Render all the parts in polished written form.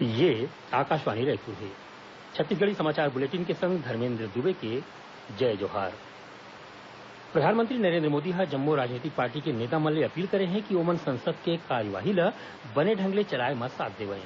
ये आकाशवाणी रायपुर है। छत्तीसगढ़ी समाचार बुलेटिन के संग धर्मेंद्र दुबे के जय जोहार। प्रधानमंत्री नरेंद्र मोदी ह जम्मो राजनीतिक पार्टी के नेता मन ले अपील करे हैं कि ओमन संसद के कार्यवाही ल बने ढंग ले चलाए म साथ देवय।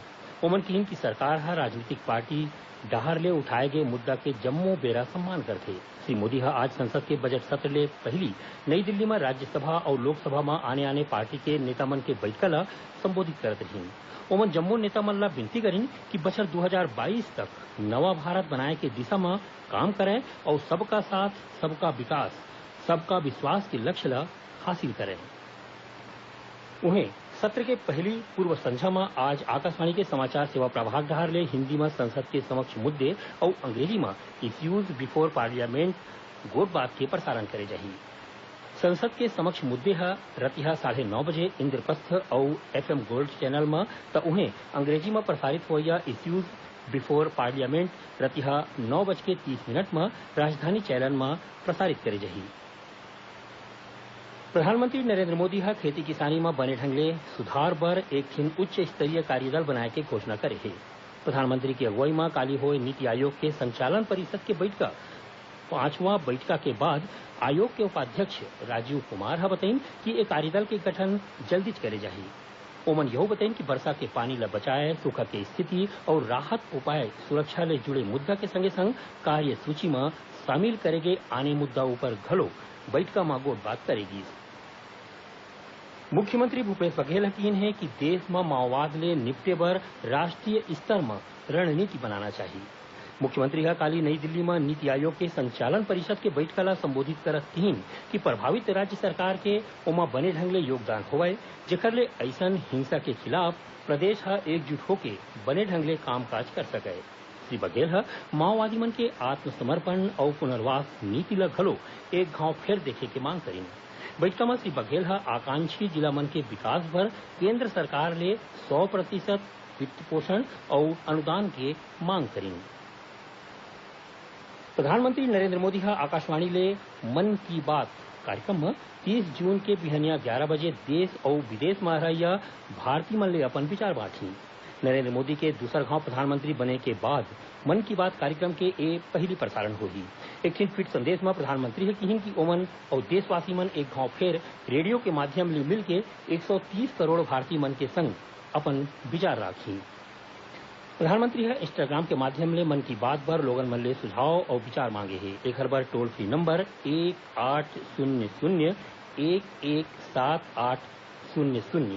ओमन कहिन कि सरकार ह राजनीतिक पार्टी डाहर ले उठाए गे मुद्दा के जम्मो बेरा सम्मान करथे। श्री मोदी ह आज संसद के बजट सत्र ले पहिली नई दिल्ली म राज्यसभा अउ लोकसभा म आने आने पार्टी के नेता मन के बइठका ल संबोधित करत रहिन। ओमन जम्मो नेता मन ल विनती करिन कि बछर 2022 तक नवा भारत बनाए के दिशा म काम करय अउ सबका साथ, सबका विकास, सबका विश्वास के लक्ष्य ल हासिल करय। उहें सत्र के पहिली पूर्व संझा म आज आकाशवाणी के समाचार सेवा प्रभाग डहर ले हिन्दी म संसद के समक्ष मुद्दे अउ अंग्रेजी म इश्यूज बिफोर पार्लियामेंट गोठ के प्रसारण करे जाही। संसद के समक्ष मुद्दे ह रतिहा 9:30 बजे इंद्रप्रस्थ अउ FM गोल्ड चैनल म त उहें अंग्रेजी म प्रसारित होवइया इश्यूज बिफोर पार्लियामेंट रतिहा 9:30 म राजधानी चैनल म प्रसारित करे जाही। प्रधानमंत्री नरेंद्र मोदी ह खेती किसानी म बने ढंग ले सुधार बर एक ठिन उच्च स्तरीय कार्यदल बनाए के घोषणा करे हे। प्रधानमंत्री की अगुवाई म काली होए नीति आयोग के संचालन परिषद के बइठका 5वां बइठका के बाद आयोग के उपाध्यक्ष राजीव कुमार ह बताइन कि ए कार्यदल के गठन जल्दीच करे जाही। ओमन यहू बताइन कि बरसा के पानी ल बचाए, सूखा के स्थिति अउ राहत उपाय सुरक्षा ले जुड़े मुद्दा के संगे संग कार्यसूची म शामिल करे गे आने मुद्दा ऊपर घलो बइठका म गोठ करेगी। मुख्यमंत्री भूपेश बघेल ह कहिन हे कि देश म माओवाद ले निपटे बर राष्ट्रीय स्तर म रणनीति बनाना चाही। मुख्यमंत्री ह काली नई दिल्ली म नीति आयोग के संचालन परिषद के बइठका ल संबोधित करत कहिन कि प्रभावित राज्य सरकार के ओमा बने ढंग ले योगदान होवय जेखर ले अइसन हिंसा के खिलाफ प्रदेश ह एकजुट होके बने ढंग ले कामकाज कर सकय। श्री बघेल ह माओवादी मन के आत्मसमर्पण अउ पुनर्वास नीति ल घलो एक घांव फेर देखे के मांग करिन। बइठका म श्री बघेल ह आकांक्षी जिला मन के विकास बर केंद्र सरकार ले 100% वित्त पोषण अउ अनुदान के मांग करिन। प्रधानमंत्री नरेंद्र मोदी ह आकाशवाणी ले मन की बात कार्यक्रम म 30 जून के बिहनिया 11 बजे देश अउ विदेश म रहइया भारतीय मन ले अपन विचार बांटही। नरेंद्र मोदी के दूसर घांव प्रधानमंत्री बने के बाद मन की बात कार्यक्रम के ए पहिली प्रसारण होही। एक ठिन ट्वीट संदेश म प्रधानमंत्री ह कहिन कि ओमन अउ देशवासी मन एक घांव फेर रेडियो के माध्यम ले मिलके 130 करोड़ भारतीय मन के संग अपन विचार राखही। प्रधानमंत्री ह इंस्टाग्राम के माध्यम ले मन की बात बर लोगन मन ले सुझाव अउ विचार मांगे हे। एखर बर टोल फ्री नंबर 1800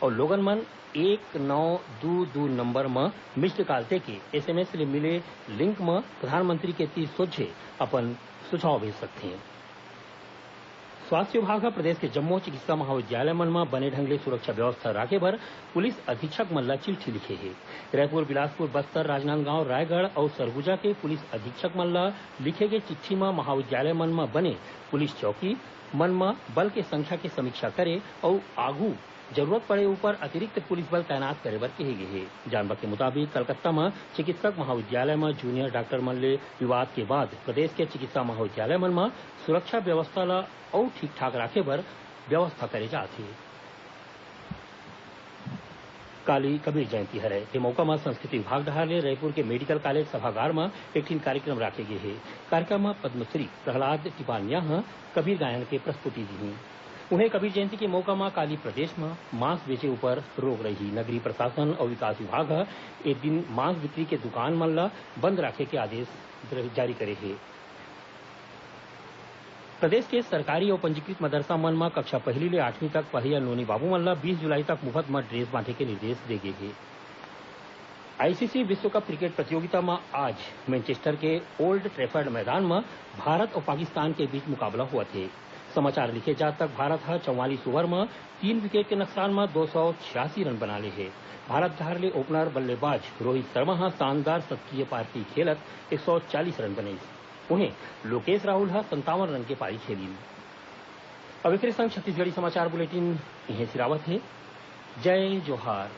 और लोगन मन 1922 नंबर म मिस्ड कॉल देके SMS ले मिले लिंक म प्रधानमंत्री के तीर सोझे अपन सुझाव भेज सकथे। स्वास्थ्य विभाग ह प्रदेश के जम्मो चिकित्सा महाविद्यालय मन म बने ढंग ले सुरक्षा व्यवस्था राखे बर पुलिस अधीक्षक मन ल चिट्ठी लिखे हे। रायपुर, बिलासपुर, बस्तर, राजनांदगांव, रायगढ़ अउ सरगुजा के पुलिस अधीक्षक मन ल लिखे गे चिट्ठी म महाविद्यालय मन म बने पुलिस चौकी मन म बल के संख्या के समीक्षा करे अउ आघू जरूरत पड़े ऊपर अतिरिक्त पुलिस बल तैनात करे बर कहे गे हे। जानवर के मुताबिक कलकत्ता म चिकित्सक महाविद्यालय म जूनियर डॉक्टर मन ले विवाद के बाद प्रदेश के चिकित्सा महाविद्यालय मन म सुरक्षा व्यवस्था ल अउ ठीक ठाक राखे बर व्यवस्था करे जात हे। काली कबीर जयंती हरय ए मौका म संस्कृति विभाग डहर ले रायपुर के मेडिकल कॉलेज सभागार म एक ठिन कार्यक्रम राखे गे हे। कार्यक्रम म पद्मश्री प्रहलाद टिपानिया ह कबीर गायन के प्रस्तुति दिही। उन्हें कबीर जयंती के मौका म काली प्रदेश म मांस बेचे ऊपर रोक रही। नगरीय प्रशासन और विकास विभाग ह ए दिन मांस बिक्री के दुकान मन ल बंद राखे के आदेश जारी करे हे। प्रदेश के सरकारी और पंजीकृत मदरसा मन म कक्षा पहिली ले 8वीं तक पढ़इया नोनी बाबू मन ल 20 जुलाई तक मुफ्त म ड्रेस बांटे के निर्देश दे गे हे। आईसीसी विश्व कप क्रिकेट प्रतियोगिता में आज मैनचेस्टर के ओल्ड ट्रैफर्ड मैदान में भारत और पाकिस्तान के बीच मुकाबला हुआ थे। समाचार लिखे जात तक भारत ह 44 ओवर में 3 विकेट के नुकसान में 286 रन बना ले है। भारत डहर ले ओपनर बल्लेबाज रोहित शर्मा ह शानदार शतकीय पारी खेलत 140 रन बनाइस। उन्हें लोकेश राहुल ह 57 रन के पारी खेली। अब एक संग छत्तीसगढ़ी समाचार बुलेटिन इहें सिरावत है। जय जोहार।